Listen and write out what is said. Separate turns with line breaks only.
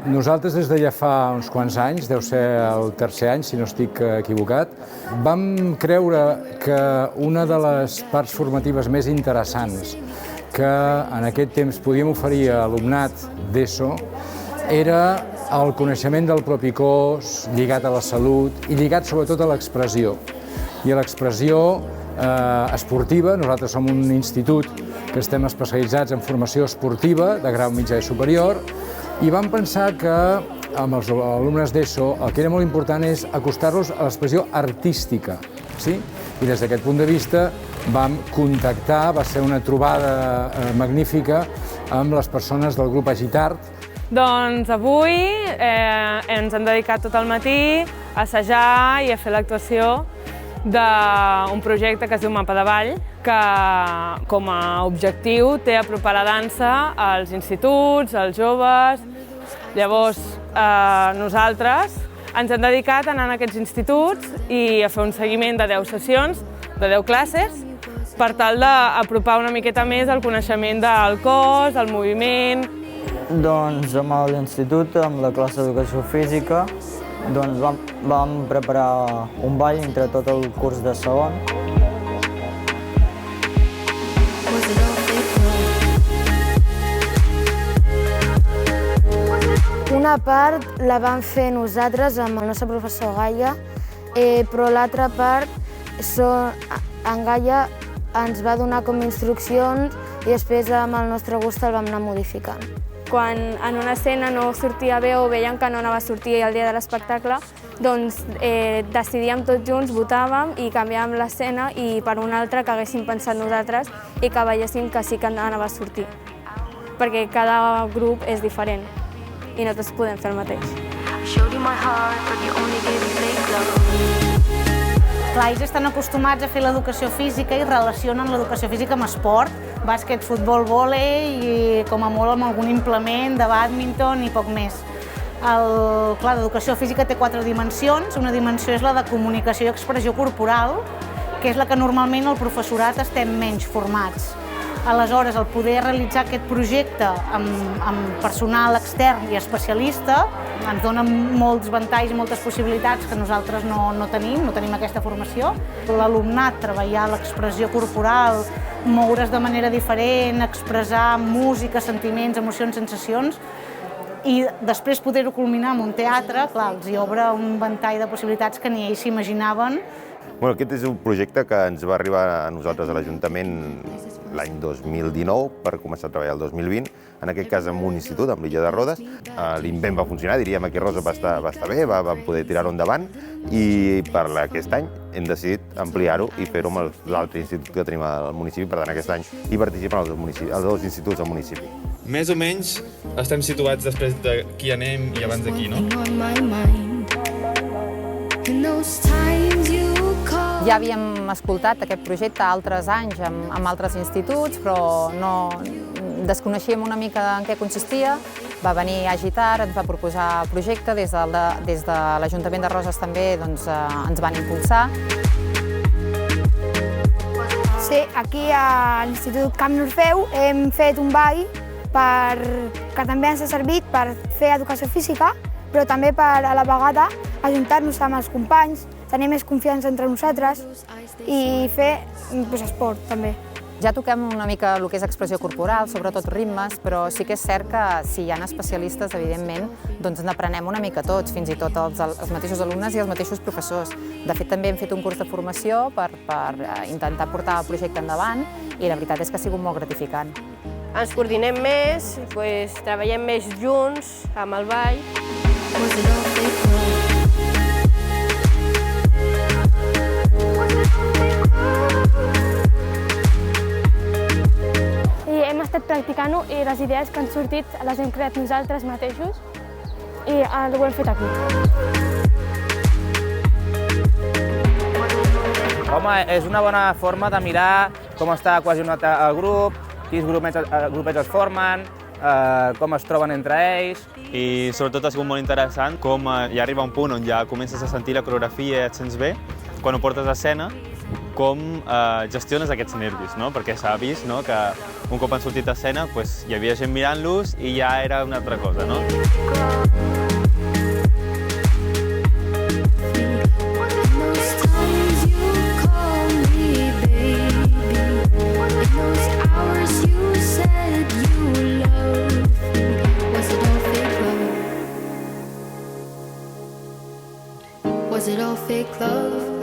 Nosaltres des de ja fa uns quants anys, deu ser el tercer any, si no estic equivocat, vam creure que una de les parts formatives més interessants que en aquest temps podíem oferir a alumnat d'ESO era el coneixement del propi cos, lligat a la salut i lligat sobretot a l'expressió. I a l'expressió esportiva, nosaltres som un institut que estem especialitzats en formació esportiva de grau mitjà i superior, i vam pensar que amb els alumnes d'ESO el que era molt important és acostar-los a l'expressió artística. Sí? I des d'aquest punt de vista vam contactar, va ser una trobada magnífica amb les persones del grup Agitart.
Doncs avui ens hem dedicat tot el matí a assajar i a fer l'actuació d'un projecte que es diu Mapa de Ball, que com a objectiu té apropar la dansa als instituts, als joves. Llavors, nosaltres ens hem dedicat a anar a aquests instituts i a fer un seguiment de 10 sessions, de 10 classes, per tal d'apropar una miqueta més el coneixement del cos, el moviment.
Doncs amb l'institut, amb la classe d'educació física, doncs vam preparar un ball entre tot el curs de segon.
Una part la vam fer nosaltres amb el nostre professor Gaia, però l'altra part en Gaia ens va donar com instruccions i després amb el nostre gust el vam anar modificant.
Quan en una escena no sortia bé o veiem que no anava a sortir el dia de l'espectacle, doncs decidíem tots junts, votàvem i canviàvem l'escena i per una altra que haguéssim pensat nosaltres i que veiéssim que sí que anava a sortir. Perquè cada grup és diferent i no tots podem fer el mateix.
Clar, ells estan acostumats a fer l'educació física i relacionen l'educació física amb esport, bàsquet, futbol, vòlei i com a molt amb algun implement de bàdminton i poc més. Clar, l'educació física té 4 dimensions. Una dimensió és la de comunicació i expressió corporal, que és la que normalment el professorat estem menys formats. Aleshores, el poder realitzar aquest projecte amb personal extern i especialista ens dona molts ventalls i moltes possibilitats que nosaltres no tenim aquesta formació. L'alumnat treballar l'expressió corporal, moure's de manera diferent, expressar música, sentiments, emocions, sensacions, i després poder-ho culminar en un teatre, clar, els hi obre un ventall de possibilitats que ni ells s'imaginaven.
Aquest és un projecte que ens va arribar a nosaltres a l'Ajuntament l'any 2019 per començar a treballar el 2020, en aquest cas en un institut, amb l'Illa de Rodes. L'invent va funcionar, diríem que Rosa va estar bé, vam poder tirar-ho endavant i per aquest any hem decidit ampliar-ho i fer-ho amb l'altre institut que tenim al municipi. Per tant, aquest any hi participen els 2 instituts del municipi.
Més o menys estem situats després d'aquí anem i abans d'aquí, no?
Ja havíem escoltat aquest projecte altres anys amb altres instituts, però desconeixíem una mica en què consistia. Va venir Agitart, ens va proposar el projecte, des de l'Ajuntament de Roses també ens van impulsar.
Sí, aquí a l'Institut Camp Norfeu hem fet un ball que també ens ha servit per fer educació física, però també per a la vegada ajuntar-nos amb els companys, tenir més confiança entre nosaltres i fer esport també.
Ja toquem una mica el que és expressió corporal, sobretot ritmes, però sí que és cert que si hi ha especialistes, evidentment, doncs n'aprenem una mica tots, fins i tot els mateixos alumnes i els mateixos professors. De fet, també hem fet un curs de formació per intentar portar el projecte endavant i la veritat és que ha sigut molt gratificant.
Ens coordinem més, treballem més junts amb el ball.
Hem estat practicant-ho i les idees que han sortit les hem creat nosaltres mateixos i ho hem fet aquí.
Home, és una bona forma de mirar com està cohesionat el grup, quins grupets es formen, com es troben entre ells.
I sobretot ha sigut molt interessant com ja arriba un punt on ja comences a sentir la coreografia i et sents bé quan ho portes a escena
com gestiones aquests nervis, no? Perquè s'ha vist, no?, que un cop han sortit a escena hi havia gent mirant-los i ja era una altra cosa, no?
Was it all fake love?